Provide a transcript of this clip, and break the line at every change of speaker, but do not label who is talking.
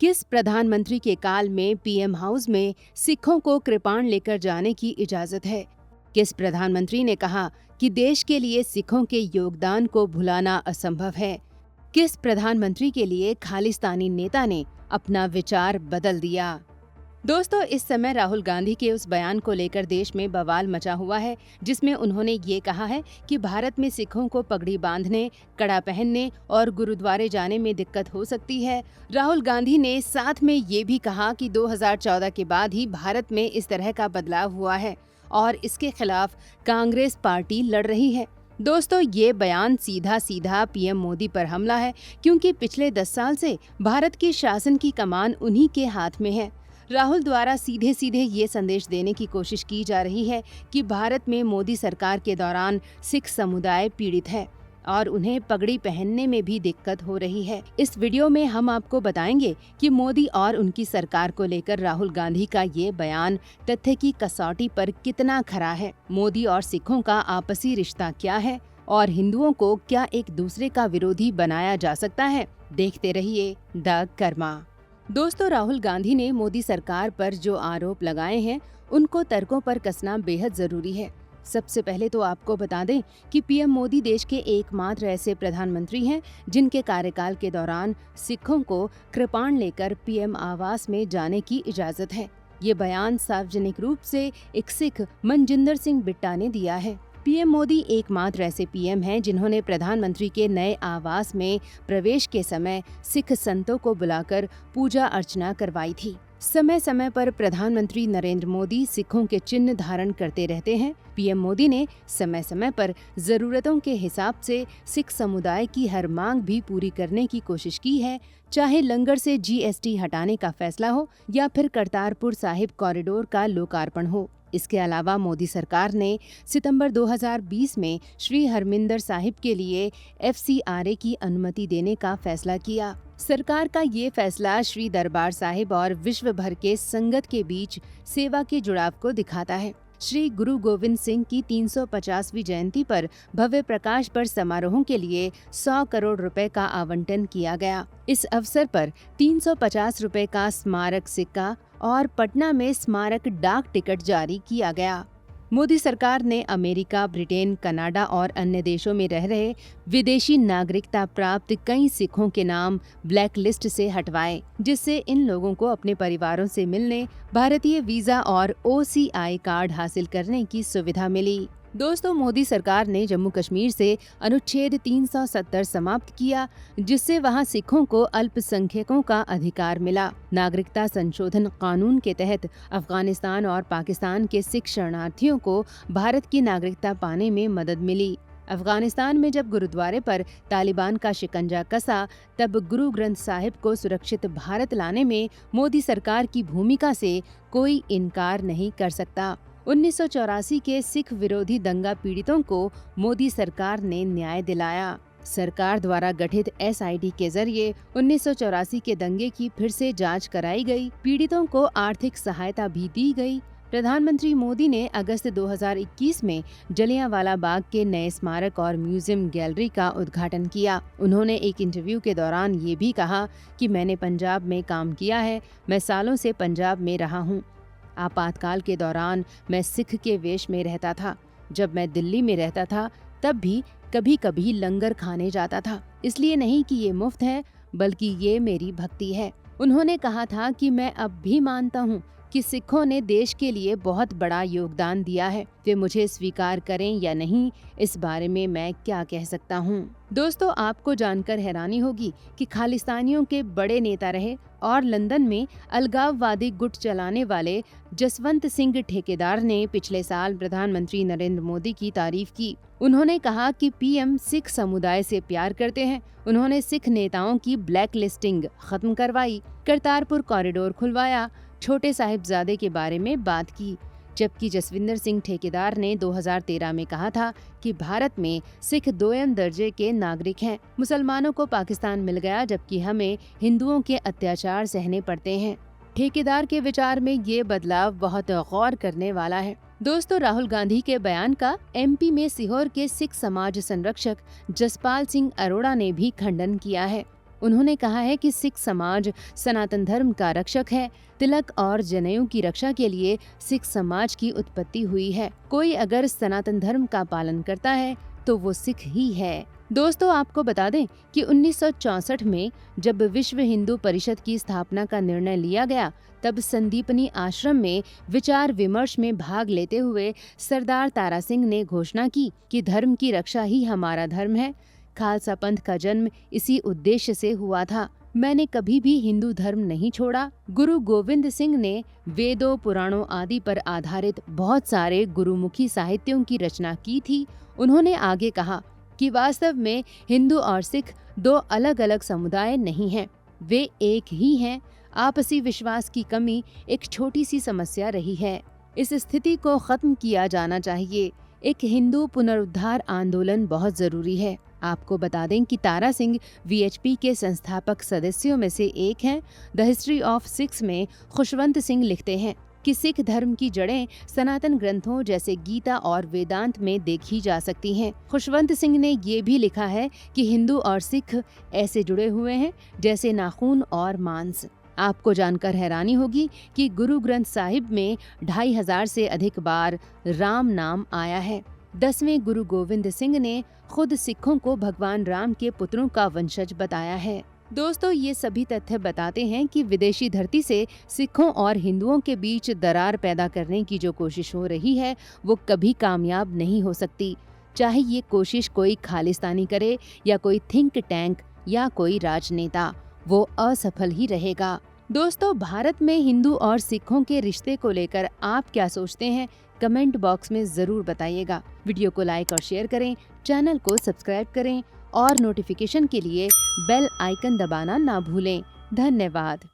किस प्रधानमंत्री के काल में पीएम हाउस में सिखों को कृपाण लेकर जाने की इजाजत है? किस प्रधानमंत्री ने कहा कि देश के लिए सिखों के योगदान को भुलाना असंभव है? किस प्रधानमंत्री के लिए खालिस्तानी नेता ने अपना विचार बदल दिया? दोस्तों, इस समय राहुल गांधी के उस बयान को लेकर देश में बवाल मचा हुआ है, जिसमें उन्होंने ये कहा है कि भारत में सिखों को पगड़ी बांधने, कड़ा पहनने और गुरुद्वारे जाने में दिक्कत हो सकती है। राहुल गांधी ने साथ में ये भी कहा कि 2014 के बाद ही भारत में इस तरह का बदलाव हुआ है और इसके खिलाफ कांग्रेस पार्टी लड़ रही है। दोस्तों, ये बयान सीधा सीधा पीएम मोदी पर हमला है, क्योंकि पिछले 10 साल से भारत की शासन की कमान उन्हीं के हाथ में है। राहुल द्वारा सीधे सीधे ये संदेश देने की कोशिश की जा रही है कि भारत में मोदी सरकार के दौरान सिख समुदाय पीड़ित है और उन्हें पगड़ी पहनने में भी दिक्कत हो रही है। इस वीडियो में हम आपको बताएंगे कि मोदी और उनकी सरकार को लेकर राहुल गांधी का ये बयान तथ्य की कसौटी पर कितना खरा है। मोदी और सिखों का आपसी रिश्ता क्या है और हिंदुओं को क्या एक दूसरे का विरोधी बनाया जा सकता है? देखते रहिए द कर्मा। दोस्तों, राहुल गांधी ने मोदी सरकार पर जो आरोप लगाए हैं, उनको तर्कों पर कसना बेहद जरूरी है। सबसे पहले तो आपको बता दें कि पीएम मोदी देश के एकमात्र ऐसे प्रधानमंत्री हैं जिनके कार्यकाल के दौरान सिखों को कृपाण लेकर पीएम आवास में जाने की इजाजत है। ये बयान सार्वजनिक रूप से एक सिख मनजिंदर सिंह बिट्टा ने दिया है। पीएम मोदी एकमात्र ऐसे पीएम हैं जिन्होंने प्रधानमंत्री के नए आवास में प्रवेश के समय सिख संतों को बुलाकर पूजा अर्चना करवाई थी। समय समय पर प्रधानमंत्री नरेंद्र मोदी सिखों के चिन्ह धारण करते रहते हैं। पीएम मोदी ने समय समय पर जरूरतों के हिसाब से सिख समुदाय की हर मांग भी पूरी करने की कोशिश की है, चाहे लंगर से जीएसटी हटाने का फैसला हो या फिर करतारपुर साहिब कॉरिडोर का लोकार्पण हो। इसके अलावा मोदी सरकार ने सितंबर 2020 में श्री हरमिंदर साहिब के लिए FCRA की अनुमति देने का फैसला किया। सरकार का ये फैसला श्री दरबार साहिब और विश्व भर के संगत के बीच सेवा के जुड़ाव को दिखाता है। श्री गुरु गोविंद सिंह की 350वीं जयंती पर भव्य प्रकाश पर्व समारोहों के लिए 100 करोड़ रुपए का आवंटन किया गया। इस अवसर पर 350 रुपए का स्मारक सिक्का और पटना में स्मारक डाक टिकट जारी किया गया। मोदी सरकार ने अमेरिका, ब्रिटेन, कनाडा और अन्य देशों में रह रहे विदेशी नागरिकता प्राप्त कई सिखों के नाम ब्लैक लिस्ट से हटवाए, जिससे इन लोगों को अपने परिवारों से मिलने, भारतीय वीजा और OCI कार्ड हासिल करने की सुविधा मिली। दोस्तों, मोदी सरकार ने जम्मू कश्मीर से अनुच्छेद 370 समाप्त किया, जिससे वहां सिखों को अल्पसंख्यकों का अधिकार मिला। नागरिकता संशोधन कानून के तहत अफगानिस्तान और पाकिस्तान के सिख शरणार्थियों को भारत की नागरिकता पाने में मदद मिली। अफगानिस्तान में जब गुरुद्वारे पर तालिबान का शिकंजा कसा, तब गुरु ग्रंथ साहिब को सुरक्षित भारत लाने में मोदी सरकार की भूमिका से कोई इनकार नहीं कर सकता। 1984 के सिख विरोधी दंगा पीड़ितों को मोदी सरकार ने न्याय दिलाया। सरकार द्वारा गठित SIT के जरिए 1984 के दंगे की फिर से जांच कराई गई। पीड़ितों को आर्थिक सहायता भी दी गई। प्रधानमंत्री मोदी ने अगस्त 2021 में जलियांवाला बाग के नए स्मारक और म्यूजियम गैलरी का उद्घाटन किया। उन्होंने एक इंटरव्यू के दौरान ये भी कहा कि मैंने पंजाब में काम किया है, मैं सालों से पंजाब में रहा हूँ। आपातकाल के दौरान मैं सिख के वेश में रहता था। जब मैं दिल्ली में रहता था, तब भी कभी कभी लंगर खाने जाता था। इसलिए नहीं कि ये मुफ्त है, बल्कि ये मेरी भक्ति है। उन्होंने कहा था कि मैं अब भी मानता हूँ कि सिखों ने देश के लिए बहुत बड़ा योगदान दिया है। वे मुझे स्वीकार करें या नहीं, इस बारे में मैं क्या कह सकता हूँ। दोस्तों, आपको जानकर हैरानी होगी कि खालिस्तानियों के बड़े नेता रहे और लंदन में अलगाववादी गुट चलाने वाले जसवंत सिंह ठेकेदार ने पिछले साल प्रधानमंत्री नरेंद्र मोदी की तारीफ की। उन्होंने कहा कि पीएम सिख समुदाय से प्यार करते हैं। उन्होंने सिख नेताओं की ब्लैक लिस्टिंग खत्म करवाई, करतारपुर कॉरिडोर खुलवाया, छोटे साहिबजादे के बारे में बात की। जबकि जसविंदर सिंह ठेकेदार ने 2013 में कहा था कि भारत में सिख दोयम दर्जे के नागरिक हैं। मुसलमानों को पाकिस्तान मिल गया, जबकि हमें हिंदुओं के अत्याचार सहने पड़ते हैं। ठेकेदार के विचार में ये बदलाव बहुत गौर करने वाला है। दोस्तों, राहुल गांधी के बयान का MP में सीहोर के सिख समाज संरक्षक जसपाल सिंह अरोड़ा ने भी खंडन किया है। उन्होंने कहा है कि सिख समाज सनातन धर्म का रक्षक है। तिलक और जनेऊ की रक्षा के लिए सिख समाज की उत्पत्ति हुई है। कोई अगर सनातन धर्म का पालन करता है तो वो सिख ही है। दोस्तों, आपको बता दें कि 1964 में जब विश्व हिंदू परिषद की स्थापना का निर्णय लिया गया, तब संदीपनी आश्रम में विचार विमर्श में भाग लेते हुए सरदार तारा सिंह ने घोषणा की कि धर्म की रक्षा ही हमारा धर्म है। खालसा पंथ का जन्म इसी उद्देश्य से हुआ था। मैंने कभी भी हिंदू धर्म नहीं छोड़ा। गुरु गोविंद सिंह ने वेदों, पुराणों आदि पर आधारित बहुत सारे गुरुमुखी साहित्यों की रचना की थी। उन्होंने आगे कहा कि वास्तव में हिंदू और सिख दो अलग अलग समुदाय नहीं हैं, वे एक ही हैं। आपसी विश्वास की कमी एक छोटी सी समस्या रही है। इस स्थिति को खत्म किया जाना चाहिए। एक हिंदू पुनरुद्धार आंदोलन बहुत जरूरी है। आपको बता दें कि तारा सिंह वीएचपी के संस्थापक सदस्यों में से एक हैं। द हिस्ट्री ऑफ सिख्स में खुशवंत सिंह लिखते हैं कि सिख धर्म की जड़ें सनातन ग्रंथों जैसे गीता और वेदांत में देखी जा सकती हैं। खुशवंत सिंह ने ये भी लिखा है कि हिंदू और सिख ऐसे जुड़े हुए हैं जैसे नाखून और मांस। आपको जानकर हैरानी होगी कि गुरु ग्रंथ साहिब में 2500 से अधिक बार राम नाम आया है। 10वें गुरु गोविंद सिंह ने खुद सिखों को भगवान राम के पुत्रों का वंशज बताया है। दोस्तों, ये सभी तथ्य बताते हैं कि विदेशी धरती से सिखों और हिंदुओं के बीच दरार पैदा करने की जो कोशिश हो रही है, वो कभी कामयाब नहीं हो सकती। चाहे ये कोशिश कोई खालिस्तानी करे या कोई थिंक टैंक या कोई राजनेता, वो असफल ही रहेगा। दोस्तों, भारत में हिंदू और सिखों के रिश्ते को लेकर आप क्या सोचते हैं? कमेंट बॉक्स में जरूर बताइएगा। वीडियो को लाइक और शेयर करें, चैनल को सब्सक्राइब करें और नोटिफिकेशन के लिए बेल आइकन दबाना ना भूलें। धन्यवाद।